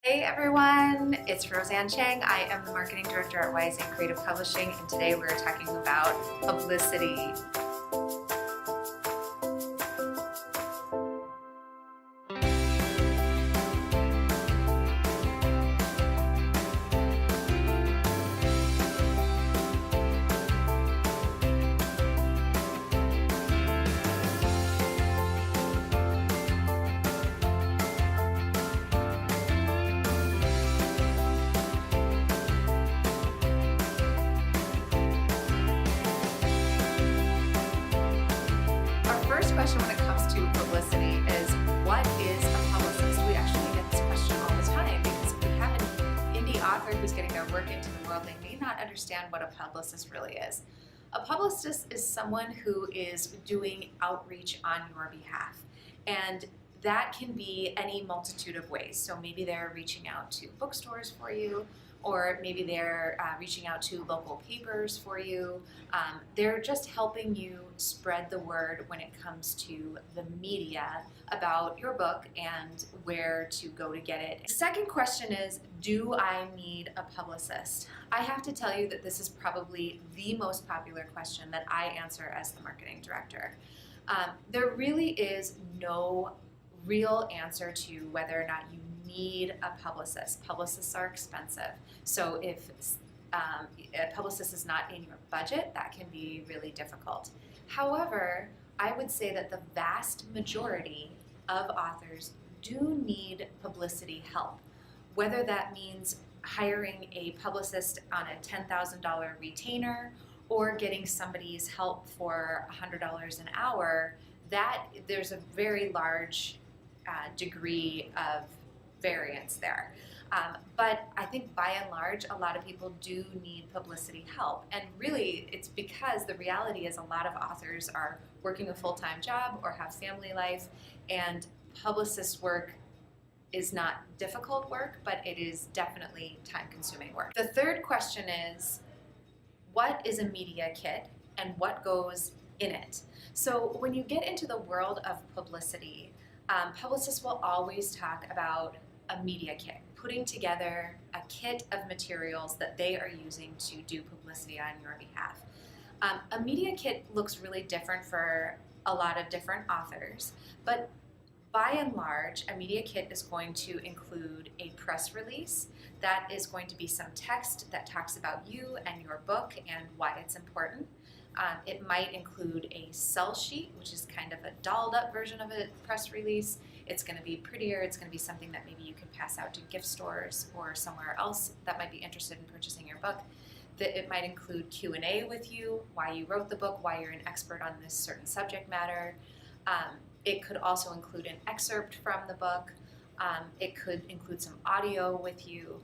Hey everyone, it's Roseanne Cheng. I am the Marketing Director at Wise and Creative Publishing, and today we're talking about publicity. Our first question when it comes to publicity is, what is a publicist? We actually get this question all the time because if we have an indie author who's getting their work into the world, they may not understand what a publicist really is. A publicist is someone who is doing outreach on your behalf, and that can be any multitude of ways. So maybe they're reaching out to bookstores for you, or maybe they're reaching out to local papers for you. They're just helping you spread the word when it comes to the media about your book and where to go to get it. The second question is, do I need a publicist? I have to tell you that this is probably the most popular question that I answer as the marketing director. There really is no real answer to whether or not you need a publicist. Publicists are expensive. So if a publicist is not in your budget, that can be really difficult. However, I would say that the vast majority of authors do need publicity help, whether that means hiring a publicist on a $10,000 retainer or getting somebody's help for $100 an hour. That there's a very large degree of variance there. But I think by and large, a lot of people do need publicity help. And really, it's because the reality is a lot of authors are working a full-time job or have family life, and publicist work is not difficult work, but it is definitely time-consuming work. The third question is, what is a media kit and what goes in it? So when you get into the world of publicity, publicists will always talk about a media kit, putting together a kit of materials that they are using to do publicity on your behalf. A media kit looks really different for a lot of different authors, but by and large, a media kit is going to include a press release. That is going to be some text that talks about you and your book and why it's important. It might include a sell sheet, which is kind of a dolled up version of a press release. It's going to be prettier. It's going to be something that maybe you can pass out to gift stores or somewhere else that might be interested in purchasing your book. It might include Q&A with you, why you wrote the book, why you're an expert on this certain subject matter. It could also include an excerpt from the book. It could include some audio with you.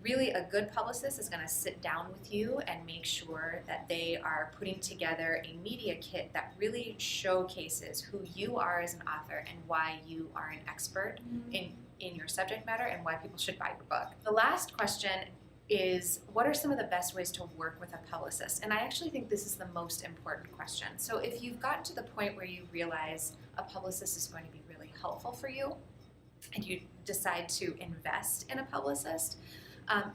Really, a good publicist is going to sit down with you and make sure that they are putting together a media kit that really showcases who you are as an author and why you are an expert in your subject matter and why people should buy your book. The last question is, what are some of the best ways to work with a publicist? And I actually think this is the most important question. So if you've gotten to the point where you realize a publicist is going to be really helpful for you and you decide to invest in a publicist,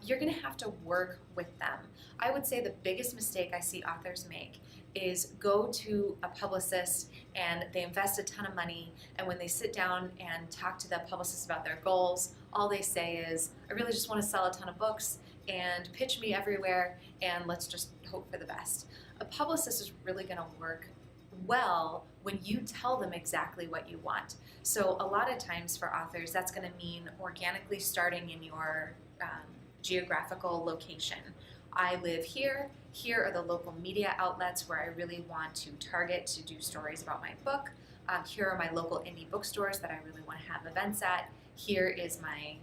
you're going to have to work with them. I would say the biggest mistake I see authors make is go to a publicist and they invest a ton of money, and when they sit down and talk to the publicist about their goals, all they say is, I really just want to sell a ton of books and pitch me everywhere, and let's just hope for the best. A publicist is really going to work well when you tell them exactly what you want. So a lot of times for authors, that's going to mean organically starting in your geographical location. I live here. Here are the local media outlets where I really want to target to do stories about my book. Here are my local indie bookstores that I really want to have events at. Here is my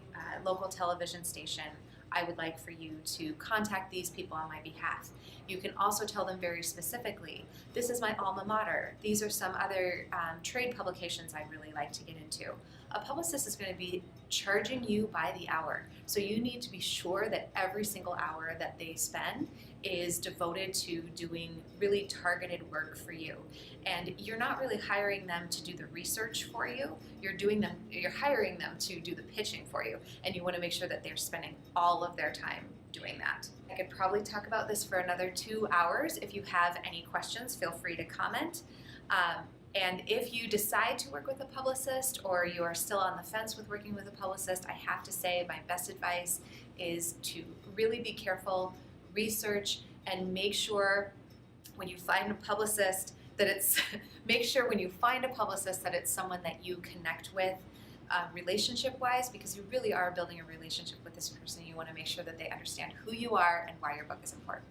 local television station. I would like for you to contact these people on my behalf. You can also tell them very specifically, this is my alma mater. These are some other trade publications I'd really like to get into. a publicist is going to be charging you by the hour. So you need to be sure that every single hour that they spend is devoted to doing really targeted work for you. And you're not really hiring them to do the research for you. You're hiring them to do the pitching for you. And you want to make sure that they're spending all of their time doing that. I could probably talk about this for another 2 hours. If you have any questions, feel free to comment. And if you decide to work with a publicist, or you are still on the fence with working with a publicist, I have to say my best advice is to really be careful, research, and make sure when you find a publicist that it's someone that you connect with relationship-wise, because you really are building a relationship with this person. You want to make sure that they understand who you are and why your book is important.